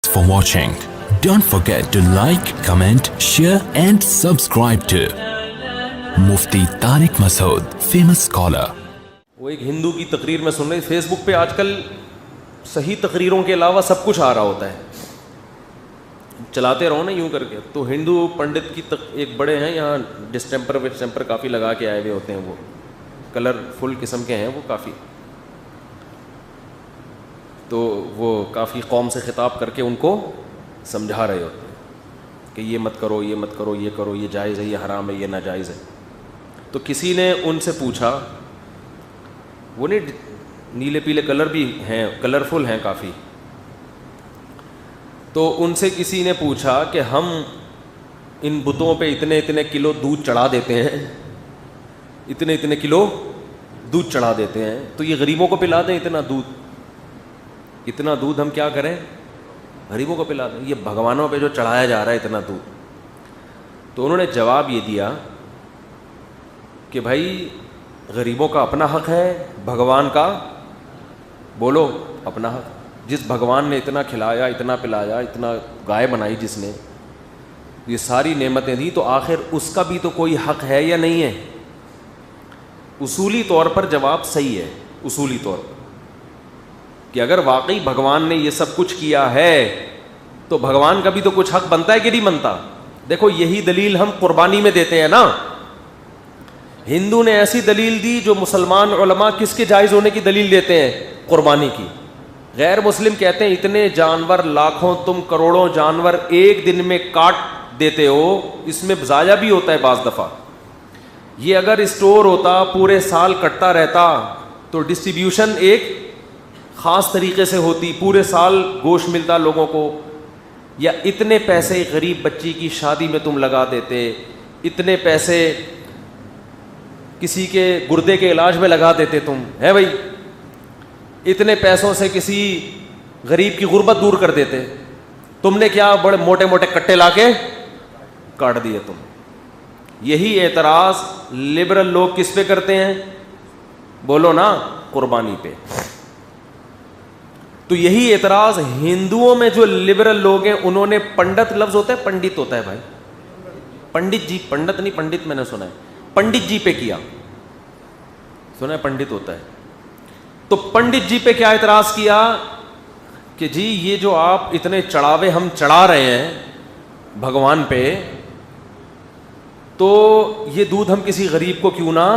Thanks for watching. Don't forget to like, comment, share and subscribe to Mufti Tariq Masood, famous scholar. وہ ایک ہندو کی تقریر میں سن رہی فیس بک پہ. آج کل صحیح تقریروں کے علاوہ سب کچھ آ رہا ہوتا ہے, چلاتے رہو نا یوں کر کے. تو ہندو پنڈت کی ایک بڑے ہیں یہاں, ڈسٹمپر کافی لگا کے آئے ہوئے ہوتے ہیں, وہ کلرفل قسم کے ہیں وہ کافی. تو وہ کافی قوم سے خطاب کر کے ان کو سمجھا رہے ہوتے ہیں کہ یہ مت کرو, یہ مت کرو, یہ کرو, یہ جائز ہے, یہ حرام ہے, یہ ناجائز ہے. تو کسی نے ان سے پوچھا, وہ نہیں نیلے پیلے کلر بھی ہیں, کلرفل ہیں کافی. تو ان سے کسی نے پوچھا کہ ہم ان بتوں پہ اتنے اتنے کلو دودھ چڑھا دیتے ہیں, اتنے اتنے کلو دودھ چڑھا دیتے ہیں, تو یہ غریبوں کو پلا دیں اتنا دودھ, اتنا دودھ ہم کیا کریں, غریبوں کو پلا دیں, یہ بھگوانوں پہ جو چڑھایا جا رہا ہے اتنا دودھ. تو انہوں نے جواب یہ دیا کہ بھائی غریبوں کا اپنا حق ہے, بھگوان کا بولو اپنا حق. جس بھگوان نے اتنا کھلایا, اتنا پلایا, اتنا گائے بنائی, جس نے یہ ساری نعمتیں دی, تو آخر اس کا بھی تو کوئی حق ہے یا نہیں ہے؟ اصولی طور پر جواب صحیح ہے, اصولی طور پر, کہ اگر واقعی بھگوان نے یہ سب کچھ کیا ہے تو بھگوان کا بھی تو کچھ حق بنتا ہے کہ نہیں بنتا. دیکھو یہی دلیل ہم قربانی میں دیتے ہیں نا. ہندو نے ایسی دلیل دی جو مسلمان علماء کس کے جائز ہونے کی دلیل دیتے ہیں, قربانی کی. غیر مسلم کہتے ہیں اتنے جانور, لاکھوں تم کروڑوں جانور ایک دن میں کاٹ دیتے ہو, اس میں ضائع بھی ہوتا ہے بعض دفعہ. یہ اگر اسٹور ہوتا, پورے سال کٹتا رہتا, تو ڈسٹریبیوشن ایک خاص طریقے سے ہوتی, پورے سال گوشت ملتا لوگوں کو. یا اتنے پیسے غریب بچی کی شادی میں تم لگا دیتے, اتنے پیسے کسی کے گردے کے علاج میں لگا دیتے تم, ہے بھائی, اتنے پیسوں سے کسی غریب کی غربت دور کر دیتے. تم نے کیا بڑے موٹے موٹے کٹے لا کے کاٹ دیے تم. یہی اعتراض لبرل لوگ کس پہ کرتے ہیں, بولو نا, قربانی پہ. تو یہی اعتراض ہندوؤں میں جو لبرل لوگ ہیں انہوں نے, پنڈت لفظ ہوتا ہے, پنڈت ہوتا ہے بھائی, پنڈت جی, پنڈت نہیں پنڈت میں نے سنا ہے, پنڈت جی پہ کیا سنا ہے, پنڈت ہوتا ہے. تو پنڈت جی پہ کیا اعتراض کیا کہ جی یہ جو آپ اتنے چڑھاوے ہم چڑھا رہے ہیں بھگوان پہ, تو یہ دودھ ہم کسی غریب کو کیوں نہ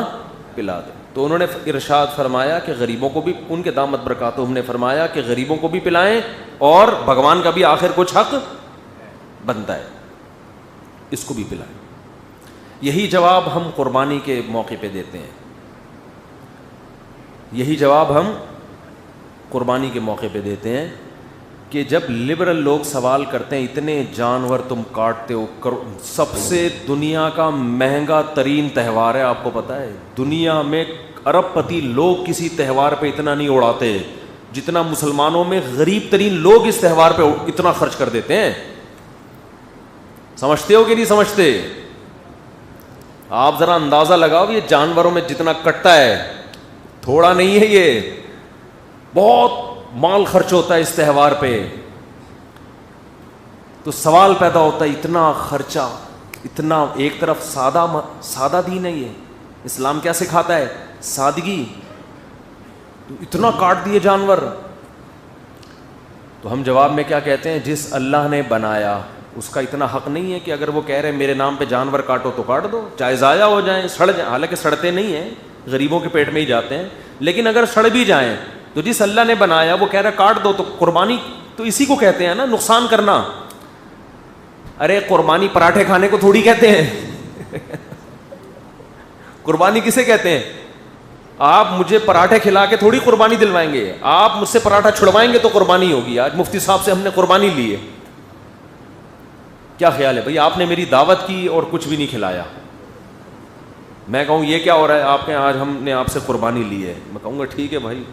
پلا دیں. تو انہوں نے ارشاد فرمایا کہ غریبوں کو بھی, ان کے دامت برکاتہم نے فرمایا کہ غریبوں کو بھی پلائیں اور بھگوان کا بھی آخر کچھ حق بنتا ہے, اس کو بھی پلائیں. یہی جواب ہم قربانی کے موقع پہ دیتے ہیں, یہی جواب ہم قربانی کے موقع پہ دیتے ہیں کہ جب لبرل لوگ سوال کرتے ہیں اتنے جانور تم کاٹتے ہو, سب سے دنیا کا مہنگا ترین تہوار ہے, آپ کو پتہ ہے دنیا میں ارب پتی لوگ کسی تہوار پہ اتنا نہیں اڑاتے جتنا مسلمانوں میں غریب ترین لوگ اس تہوار پہ اتنا خرچ کر دیتے ہیں. سمجھتے ہو کہ نہیں سمجھتے؟ آپ ذرا اندازہ لگاؤ, یہ جانوروں میں جتنا کٹتا ہے تھوڑا نہیں ہے, یہ بہت مال خرچ ہوتا ہے اس تہوار پہ. تو سوال پیدا ہوتا ہے اتنا خرچہ, اتنا, ایک طرف سادہ دین ہے, یہ اسلام کیا سکھاتا ہے, سادگی. تو اتنا کاٹ دیے جانور. تو ہم جواب میں کیا کہتے ہیں, جس اللہ نے بنایا اس کا اتنا حق نہیں ہے کہ اگر وہ کہہ رہے ہیں میرے نام پہ جانور کاٹو تو کاٹ دو, چاہے ضائع ہو جائیں, سڑ جائیں. حالانکہ سڑتے نہیں ہیں, غریبوں کے پیٹ میں ہی جاتے ہیں, لیکن اگر سڑ بھی جائیں تو جس اللہ نے بنایا وہ کہہ رہا ہے کاٹ دو, تو قربانی تو اسی کو کہتے ہیں نا, نقصان کرنا. ارے قربانی پراٹھے کھانے کو تھوڑی کہتے ہیں. قربانی کسے کہتے ہیں؟ آپ مجھے پراٹھے کھلا کے تھوڑی قربانی دلوائیں گے, آپ مجھ سے پراٹھا چھڑوائیں گے تو قربانی ہوگی. آج مفتی صاحب سے ہم نے قربانی لی ہے, کیا خیال ہے بھائی, آپ نے میری دعوت کی اور کچھ بھی نہیں کھلایا, میں کہوں یہ کیا ہو رہا ہے آپ کے, آج ہم نے آپ سے قربانی لی ہے, میں کہوں گا ٹھیک ہے بھائی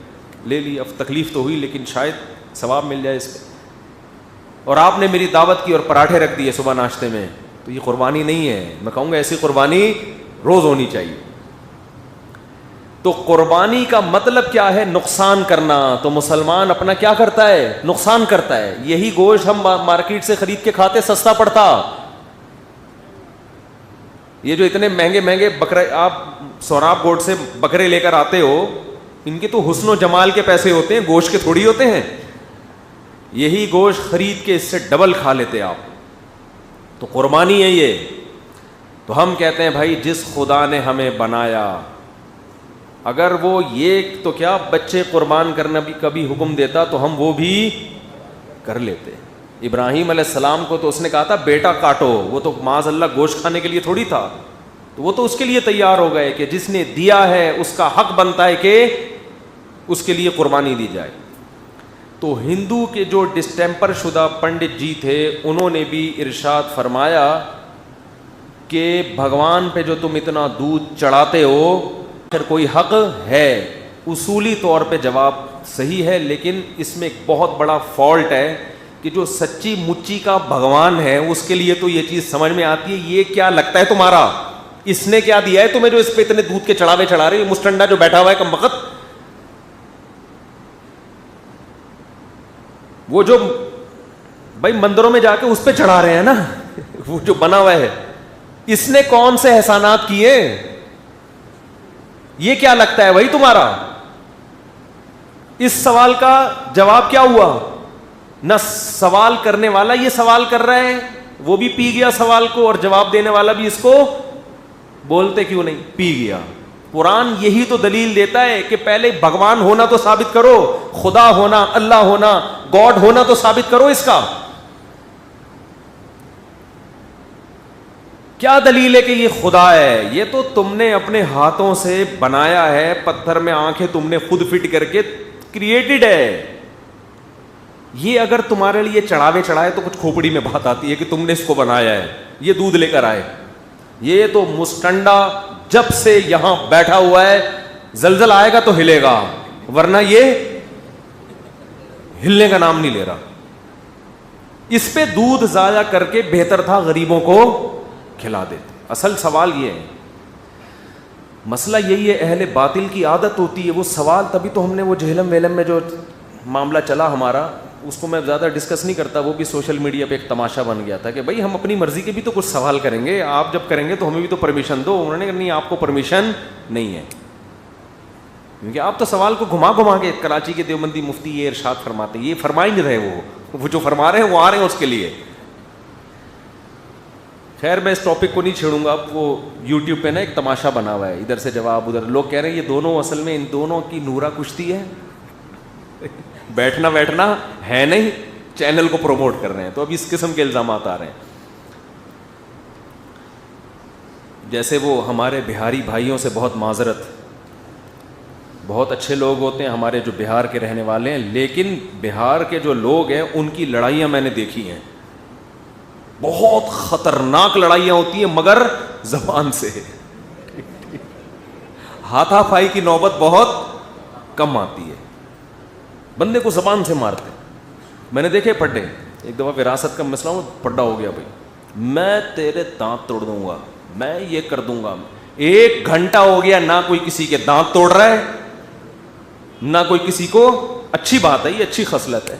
لے لی, اب تکلیف تو ہوئی لیکن شاید ثواب مل جائے اس پہ. اور آپ نے میری دعوت کی اور پراٹھے رکھ دیے صبح ناشتے میں, تو یہ قربانی نہیں ہے. میں کہوں گا ایسی قربانی روز ہونی چاہیے. تو قربانی کا مطلب کیا ہے؟ نقصان کرنا. تو مسلمان اپنا کیا کرتا ہے؟ نقصان کرتا ہے. یہی گوشت ہم مارکیٹ سے خرید کے کھاتے سستا پڑتا. یہ جو اتنے مہنگے مہنگے بکرے آپ سوراب گوٹ سے بکرے لے کر آتے ہو, ان کے تو حسن و جمال کے پیسے ہوتے ہیں, گوشت کے تھوڑی ہوتے ہیں. یہی گوشت خرید کے اس سے ڈبل کھا لیتے آپ. تو قربانی ہے یہ. تو ہم کہتے ہیں بھائی جس خدا نے ہمیں بنایا, اگر وہ یہ تو کیا بچے قربان کرنا بھی کبھی حکم دیتا تو ہم وہ بھی کر لیتے. ابراہیم علیہ السلام کو تو اس نے کہا تھا بیٹا کاٹو, وہ تو معاذ اللہ گوشت کھانے کے لیے تھوڑی تھا. تو وہ تو اس کے لیے تیار ہو گئے کہ جس نے دیا ہے اس کا حق بنتا ہے کہ اس کے لیے قربانی دی جائے. تو ہندو کے جو ڈسٹیمپر شدہ پنڈت جی تھے, انہوں نے بھی ارشاد فرمایا کہ بھگوان پہ جو تم اتنا دودھ چڑھاتے ہو, پھر کوئی حق ہے؟ اصولی طور پہ جواب صحیح ہے, لیکن اس میں ایک بہت بڑا فالٹ ہے کہ جو سچی مچی کا بھگوان ہے اس کے لیے تو یہ چیز سمجھ میں آتی ہے, یہ کیا لگتا ہے تمہارا, اس نے کیا دیا ہے تمہیں جو اس پہ اتنے دودھ کے چڑھاوے چڑھا رہے, مسٹنڈا جو بیٹھا ہوا ہے کمبخت, وہ جو بھائی مندروں میں جا کے اس پہ چڑھا رہے ہیں نا, وہ جو بنا ہوا ہے, اس نے کون سے احسانات کیے؟ یہ کیا لگتا ہے بھائی تمہارا؟ اس سوال کا جواب کیا ہوا؟ نہ سوال کرنے والا یہ سوال کر رہا ہے, وہ بھی پی گیا سوال کو, اور جواب دینے والا بھی اس کو بولتے کیوں نہیں, پی گیا. قرآن یہی تو دلیل دیتا ہے کہ پہلے بھگوان ہونا تو ثابت کرو, خدا ہونا, اللہ ہونا, گاڈ ہونا تو ثابت کرو. اس کا کیا دلیل ہے کہ یہ خدا ہے؟ یہ تو تم نے اپنے ہاتھوں سے بنایا ہے, پتھر میں آنکھیں تم نے خود فٹ کر کے کریٹڈ ہے. یہ اگر تمہارے لیے چڑھاوے چڑھائے تو کچھ کھوپڑی میں بات آتی ہے کہ تم نے اس کو بنایا ہے, یہ دودھ لے کر آئے. یہ تو مسٹنڈا جب سے یہاں بیٹھا ہوا ہے, زلزلہ آئے گا تو ہلے گا, ورنہ یہ ہلنے کا نام نہیں لے رہا. اس پہ دودھ ضائع کر کے بہتر تھا غریبوں کو کھلا دیتے. اصل سوال یہ ہے, مسئلہ یہی ہے, اہل باطل کی عادت ہوتی ہے وہ سوال, تبھی تو ہم نے وہ جہلم ویلم میں جو معاملہ چلا ہمارا, اس کو میں زیادہ ڈسکس نہیں کرتا, وہ بھی سوشل میڈیا پہ ایک تماشا بن گیا تھا کہ بھائی ہم اپنی مرضی کے بھی تو کچھ سوال کریں گے, آپ جب کریں گے تو ہمیں بھی تو پرمیشن دو. انہوں نے کہا نہیں, آپ کو پرمیشن نہیں ہے, کیونکہ آپ تو سوال کو گھما گھما کے, کراچی کے دیوبندی مفتی یہ ارشاد فرماتے ہیں, یہ فرما ہی نہیں رہے, وہ جو فرما رہے ہیں وہ آ رہے ہیں اس کے لیے. خیر میں اس ٹاپک کو نہیں چھیڑوں گا. وہ یوٹیوب پہ نا ایک تماشا بنا ہوا ہے, ادھر سے جواب ادھر, لوگ کہہ رہے ہیں یہ دونوں اصل میں ان دونوں کی نورا کشتی ہے, بیٹھنا ہے نہیں, چینل کو پروموٹ کر رہے ہیں. تو اب اس قسم کے الزامات آ رہے ہیں. جیسے وہ ہمارے بہاری بھائیوں سے بہت معذرت, بہت اچھے لوگ ہوتے ہیں ہمارے جو بہار کے رہنے والے ہیں, لیکن بہار کے جو لوگ ہیں ان کی لڑائیاں میں نے دیکھی ہیں, بہت خطرناک لڑائیاں ہوتی ہیں, مگر زبان سے. ہاتھا پائی کی نوبت بہت کم آتی ہے, بندے کو زبان سے مارتے. میں نے دیکھے پڈے, ایک دفعہ وراثت کا مسئلہ ہوں, پڈا ہو گیا, بھائی میں تیرے دانت توڑ دوں گا, میں یہ کر دوں گا. 1 گھنٹہ ہو گیا, نہ کوئی کسی کے دانت توڑ رہا ہے, نہ کوئی کسی کو. اچھی بات ہے, یہ اچھی خصلت ہے.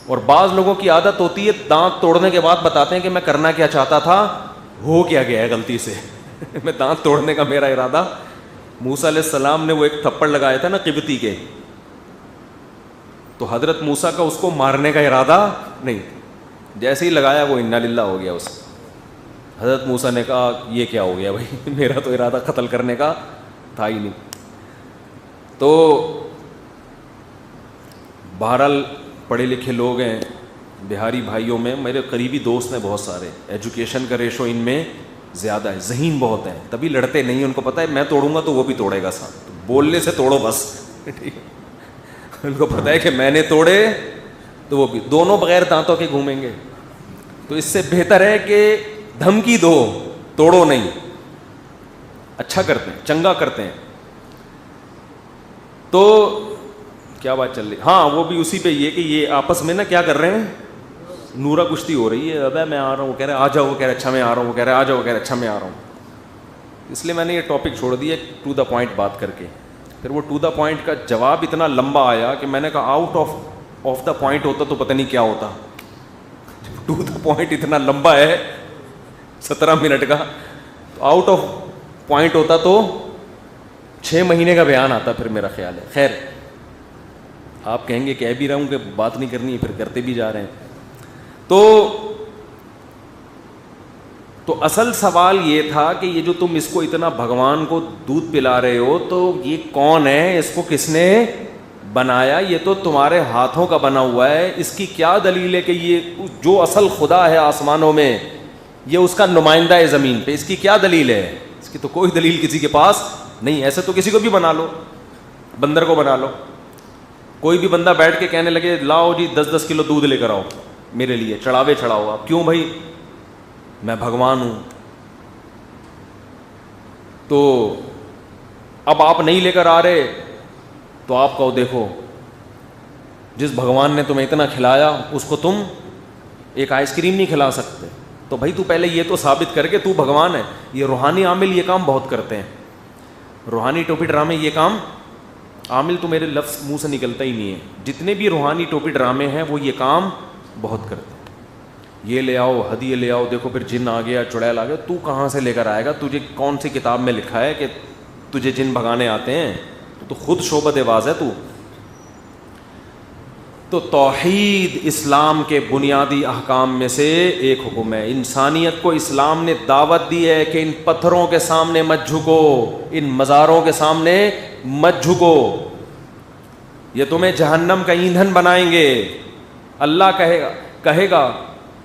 اور بعض لوگوں کی عادت ہوتی ہے دانت توڑنے کے بعد بتاتے ہیں کہ میں کرنا کیا چاہتا تھا, ہو کیا گیا ہے غلطی سے. میں دانت توڑنے کا میرا ارادہ, موسیٰ علیہ السلام نے وہ ایک تھپڑ لگایا تھا نا قبطی کے, تو حضرت موسیٰ کا اس کو مارنے کا ارادہ نہیں, جیسے ہی لگایا وہ انا للہ ہو گیا. اس حضرت موسیٰ نے کہا یہ کیا ہو گیا بھائی, میرا تو ارادہ قتل کرنے کا تھا ہی نہیں. تو بہرحال پڑھے لکھے لوگ ہیں بہاری بھائیوں میں, میرے قریبی دوست ہیں بہت سارے, ایجوکیشن کا ریشو ان میں زیادہ ہے, ذہین بہت ہیں, تبھی لڑتے نہیں. ان کو پتہ ہے میں توڑوں گا تو وہ بھی توڑے گا ساتھ, بولنے سے توڑو بس. ان کو پتہ ہے کہ میں نے توڑے تو وہ بھی, دونوں بغیر دانتوں کے گھومیں گے. تو اس سے بہتر ہے کہ دھمکی دو, توڑو نہیں. اچھا کرتے ہیں, چنگا کرتے ہیں. تو کیا بات چل رہی, ہاں وہ بھی اسی پہ یہ کہ یہ آپس میں نا کیا کر رہے ہیں, نورا کشتی ہو رہی ہے. ابے میں آ رہا ہوں, وہ کہہ رہے آ جاؤ, وہ کہہ رہے اچھا میں آ رہا ہوں, وہ کہہ رہے آ جاؤ, وہ کہہ رہے اچھا میں آ رہا ہوں. اس لیے میں نے یہ ٹاپک چھوڑ دیا ٹو دا پوائنٹ بات کر کے. پھر وہ ٹو دا پوائنٹ کا جواب اتنا لمبا آیا کہ میں نے کہا آؤٹ آف دا پوائنٹ ہوتا تو پتہ نہیں کیا ہوتا. ٹو دا پوائنٹ اتنا لمبا ہے 17 منٹ کا, تو آؤٹ آف پوائنٹ ہوتا تو 6 مہینے کا بیان آتا پھر میرا خیال ہے. خیر, آپ کہیں گے کہہ بھی رہا ہوں کہ بات نہیں کرنی ہے, پھر کرتے بھی جا رہے ہیں. تو اصل سوال یہ تھا کہ یہ جو تم اس کو اتنا بھگوان کو دودھ پلا رہے ہو تو یہ کون ہے, اس کو کس نے بنایا؟ یہ تو تمہارے ہاتھوں کا بنا ہوا ہے. اس کی کیا دلیل ہے کہ یہ جو اصل خدا ہے آسمانوں میں یہ اس کا نمائندہ ہے زمین پہ؟ اس کی کیا دلیل ہے؟ اس کی تو کوئی دلیل کسی کے پاس نہیں. ایسے تو کسی کو بھی بنا لو, بندر کو بنا لو. کوئی بھی بندہ بیٹھ کے کہنے لگے لاؤ جی 10-10 کلو دودھ لے کر آؤ میرے لیے, چڑھاوے چڑھاؤ. آپ کیوں بھائی؟ میں بھگوان ہوں. تو اب آپ نہیں لے کر آ رہے تو آپ کہو دیکھو جس بھگوان نے تمہیں اتنا کھلایا اس کو تم ایک آئس کریم نہیں کھلا سکتے. تو بھائی تو پہلے یہ تو ثابت کر کے تو بھگوان ہے. یہ روحانی عامل یہ کام بہت کرتے ہیں. روحانی ٹوپی ڈرامے یہ کام, عامل تو میرے لفظ منہ سے نکلتا ہی نہیں ہے. جتنے بھی روحانی ٹوپی ڈرامے ہیں وہ یہ کام بہت کرتے ہیں. یہ لے آؤ, ہدیے لے آؤ, دیکھو پھر جن آ گیا, چڑیل آ گیا. تو کہاں سے لے کر آئے گا؟ تجھے کون سی کتاب میں لکھا ہے کہ تجھے جن بھگانے آتے ہیں؟ تو خود شعبت باز ہے تو. تو توحید اسلام کے بنیادی احکام میں سے ایک حکم ہے. انسانیت کو اسلام نے دعوت دی ہے کہ ان پتھروں کے سامنے مت جھکو, ان مزاروں کے سامنے مت جھکو, یہ تمہیں جہنم کا ایندھن بنائیں گے. اللہ کہے گا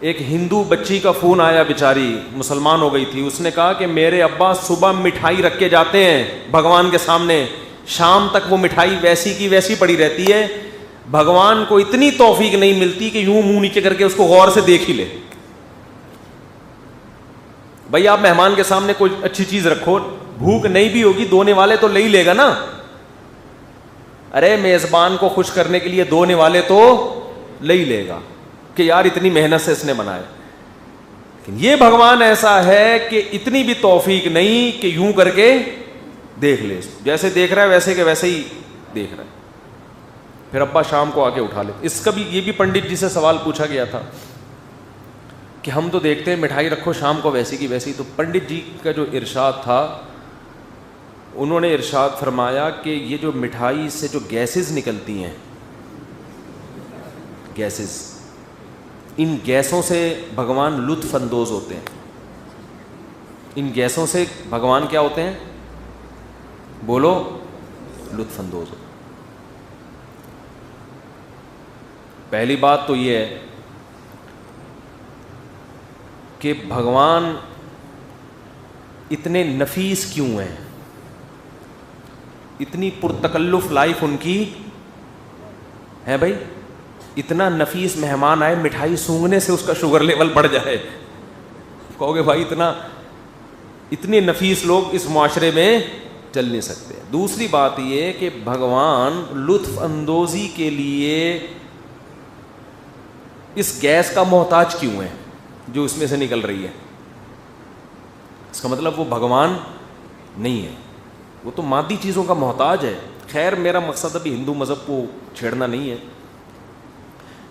ایک ہندو بچی کا فون آیا, بیچاری مسلمان ہو گئی تھی. اس نے کہا کہ میرے ابا صبح مٹھائی رکھ کے جاتے ہیں بھگوان کے سامنے, شام تک وہ مٹھائی ویسی کی ویسی پڑی رہتی ہے. بھگوان کو اتنی توفیق نہیں ملتی کہ یوں منہ نیچے کر کے اس کو غور سے دیکھ ہی لے. بھائی آپ مہمان کے سامنے کوئی اچھی چیز رکھو, بھوک نہیں بھی ہوگی دھونے والے تو لے ہی لے گا نا. ارے میزبان کو خوش کرنے کے لیے دھونے والے تو لے ہی لے گا کہ یار اتنی محنت سے اس نے بنایا. لیکن یہ بھگوان ایسا ہے کہ اتنی بھی توفیق نہیں کہ یوں کر کے دیکھ لے, جیسے دیکھ رہا ہے ویسے کہ ویسے ہی دیکھ رہا ہے. پھر ابا شام کو آ کے اٹھا لیتے. اس کا بھی یہ بھی پنڈت جی سے سوال پوچھا گیا تھا کہ ہم تو دیکھتے ہیں مٹھائی رکھو شام کو ویسی کی ویسی. تو پنڈت جی کا جو ارشاد تھا, انہوں نے ارشاد فرمایا کہ یہ جو مٹھائی سے جو گیسز نکلتی ہیں, گیسز, ان گیسوں سے بھگوان لطف اندوز ہوتے ہیں. ان گیسوں سے بھگوان کیا ہوتے ہیں؟ بولو, لطف اندوز ہوتے. پہلی بات تو یہ ہے کہ بھگوان اتنے نفیس کیوں ہیں, اتنی پرتکلف لائف ان کی ہے. بھائی اتنا نفیس مہمان آئے, مٹھائی سونگنے سے اس کا شوگر لیول بڑھ جائے, کہو گے بھائی اتنے نفیس لوگ اس معاشرے میں چل نہیں سکتے. دوسری بات یہ کہ بھگوان لطف اندوزی کے لیے اس گیس کا محتاج کیوں ہے جو اس میں سے نکل رہی ہے؟ اس کا مطلب وہ بھگوان نہیں ہے, وہ تو مادی چیزوں کا محتاج ہے. خیر میرا مقصد ابھی ہندو مذہب کو چھیڑنا نہیں ہے.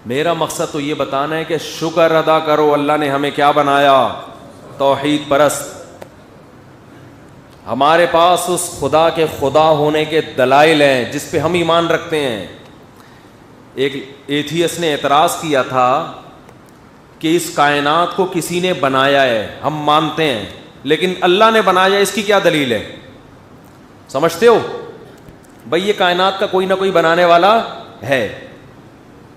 میرا مقصد تو یہ بتانا ہے کہ شکر ادا کرو, اللہ نے ہمیں کیا بنایا؟ توحید پرست. ہمارے پاس اس خدا کے خدا ہونے کے دلائل ہیں جس پہ ہم ایمان رکھتے ہیں. ایک ایتھیس نے اعتراض کیا تھا کہ اس کائنات کو کسی نے بنایا ہے, ہم مانتے ہیں, لیکن اللہ نے بنایا, اس کی کیا دلیل ہے؟ سمجھتے ہو بھائی یہ کائنات کا کوئی نہ کوئی بنانے والا ہے,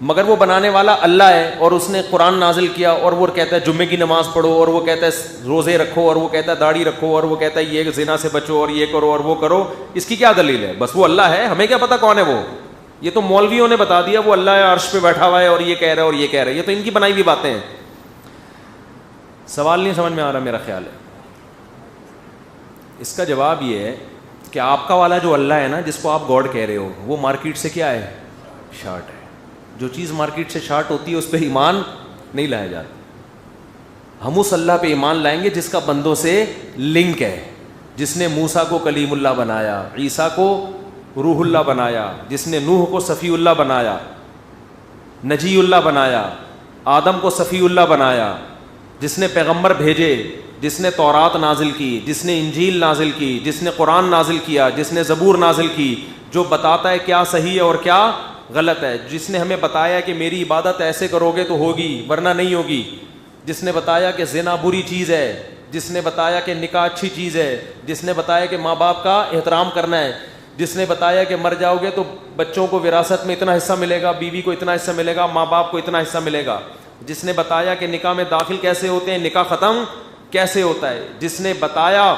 مگر وہ بنانے والا اللہ ہے, اور اس نے قرآن نازل کیا, اور وہ کہتا ہے جمعے کی نماز پڑھو, اور وہ کہتا ہے روزے رکھو, اور وہ کہتا ہے داڑھی رکھو, اور وہ کہتا ہے یہ زنا سے بچو, اور یہ کرو اور وہ کرو. اس کی کیا دلیل ہے؟ بس وہ اللہ ہے, ہمیں کیا پتا کون ہے وہ. یہ تو مولویوں نے بتا دیا وہ اللہ ہے, عرش پہ بیٹھا ہوا ہے, اور یہ کہہ رہا ہے اور یہ کہہ رہا ہے. یہ تو ان کی بنائی ہوئی باتیں ہیں. سوال نہیں سمجھ میں آ رہا میرا خیال ہے. اس کا جواب یہ ہے کہ آپ کا والا جو اللہ ہے نا, جس کو آپ گاڈ کہہ رہے ہو, وہ مارکیٹ سے کیا ہے؟ شارٹ ہے. جو چیز مارکیٹ سے شارٹ ہوتی ہے اس پہ ایمان نہیں لایا جاتا. ہم اس اللہ پہ ایمان لائیں گے جس کا بندوں سے لنک ہے. جس نے موسیٰ کو کلیم اللہ بنایا, عیسیٰ کو روح اللہ بنایا, جس نے نوح کو صفی اللہ بنایا, نجی اللہ بنایا, آدم کو صفی اللہ بنایا, جس نے پیغمبر بھیجے, جس نے تورات نازل کی, جس نے انجیل نازل کی, جس نے قرآن نازل کیا, جس نے زبور نازل کی, جو بتاتا ہے کیا صحیح ہے اور کیا غلط ہے, جس نے ہمیں بتایا کہ میری عبادت ایسے کرو گے تو ہوگی ورنہ نہیں ہوگی, جس نے بتایا کہ زنا بری چیز ہے, جس نے بتایا کہ نکاح اچھی چیز ہے, جس نے بتایا کہ ماں باپ کا احترام کرنا ہے, جس نے بتایا کہ مر جاؤ گے تو بچوں کو وراثت میں اتنا حصہ ملے گا, بیوی کو اتنا حصہ ملے گا, ماں باپ کو اتنا حصہ ملے گا, جس نے بتایا کہ نکاح میں داخل کیسے ہوتے ہیں, نکاح ختم کیسے ہوتا ہے, جس نے بتایا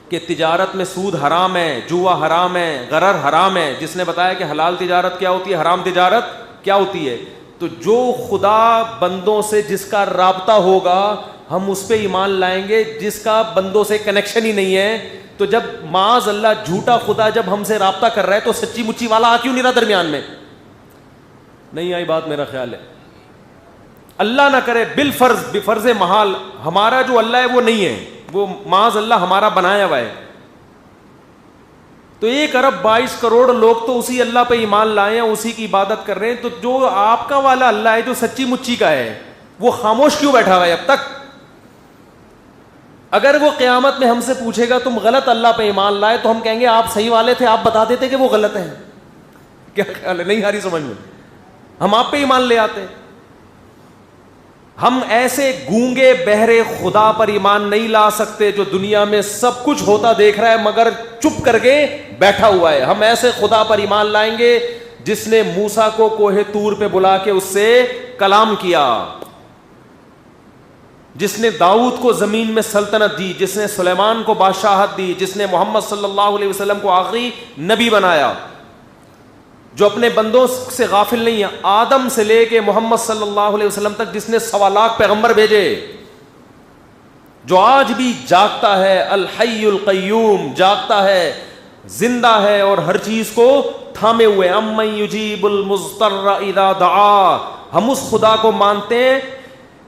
کہ تجارت میں سود حرام ہے, جوا حرام ہے, غرر حرام ہے, جس نے بتایا کہ حلال تجارت کیا ہوتی ہے, حرام تجارت کیا ہوتی ہے. تو جو خدا بندوں سے جس کا رابطہ ہوگا ہم اس پہ ایمان لائیں گے, جس کا بندوں سے کنیکشن ہی نہیں ہے. تو جب معاذ اللہ جھوٹا خدا جب ہم سے رابطہ کر رہا ہے تو سچی مچی والا آ کیوں نہیں رہا درمیان میں؟ نہیں آئی بات میرا خیال ہے. اللہ نہ کرے بالفرض بفرض محال ہمارا جو اللہ ہے وہ نہیں ہے, وہ معاذ اللہ ہمارا بنایا ہوا ہے. تو 1 ارب 22 کروڑ لوگ تو اسی اللہ پہ ایمان لائے ہیں, اسی کی عبادت کر رہے ہیں. تو جو آپ کا والا اللہ ہے جو سچی مچی کا ہے وہ خاموش کیوں بیٹھا ہوا ہے اب تک؟ اگر وہ قیامت میں ہم سے پوچھے گا تم غلط اللہ پہ ایمان لائے تو ہم کہیں گے آپ صحیح والے تھے, آپ بتا دیتے کہ وہ غلط ہیں. کیا خیال ہے؟ نہیں آ رہی سمجھ میں؟ ہم آپ پہ ایمان لے آتے. ہم ایسے گونگے بہرے خدا پر ایمان نہیں لا سکتے جو دنیا میں سب کچھ ہوتا دیکھ رہا ہے مگر چپ کر کے بیٹھا ہوا ہے. ہم ایسے خدا پر ایمان لائیں گے جس نے موسیٰ کو کوہ طور پہ بلا کے اس سے کلام کیا, جس نے داؤد کو زمین میں سلطنت دی, جس نے سلیمان کو بادشاہت دی, جس نے محمد صلی اللہ علیہ وسلم کو آخری نبی بنایا, جو اپنے بندوں سے غافل نہیں ہے, آدم سے لے کے محمد صلی اللہ علیہ وسلم تک جس نے 1.25 لاکھ پیغمبر بھیجے, جو آج بھی جاگتا ہے, الحی القیوم جاگتا ہے, زندہ ہے اور ہر چیز کو تھامے ہوئے. امن یجیب المضطر اذا دعا, ہم اس خدا کو مانتے ہیں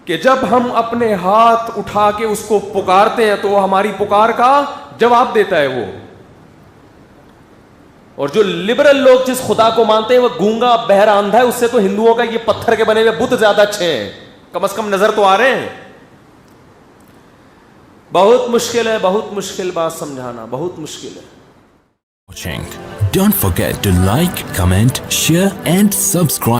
کہ جب ہم اپنے ہاتھ اٹھا کے اس کو پکارتے ہیں تو وہ ہماری پکار کا جواب دیتا ہے وہ. اور جو لبرل لوگ جس خدا کو مانتے ہیں وہ گونگا بہرا اندھا ہے, اس سے تو ہندوؤں کا یہ پتھر کے بنے ہوئے بت زیادہ اچھے ہیں, کم از کم نظر تو آ رہے ہیں. بہت مشکل ہے, بہت مشکل بات سمجھانا, بہت مشکل ہے. Don't forget to like, comment, share and subscribe.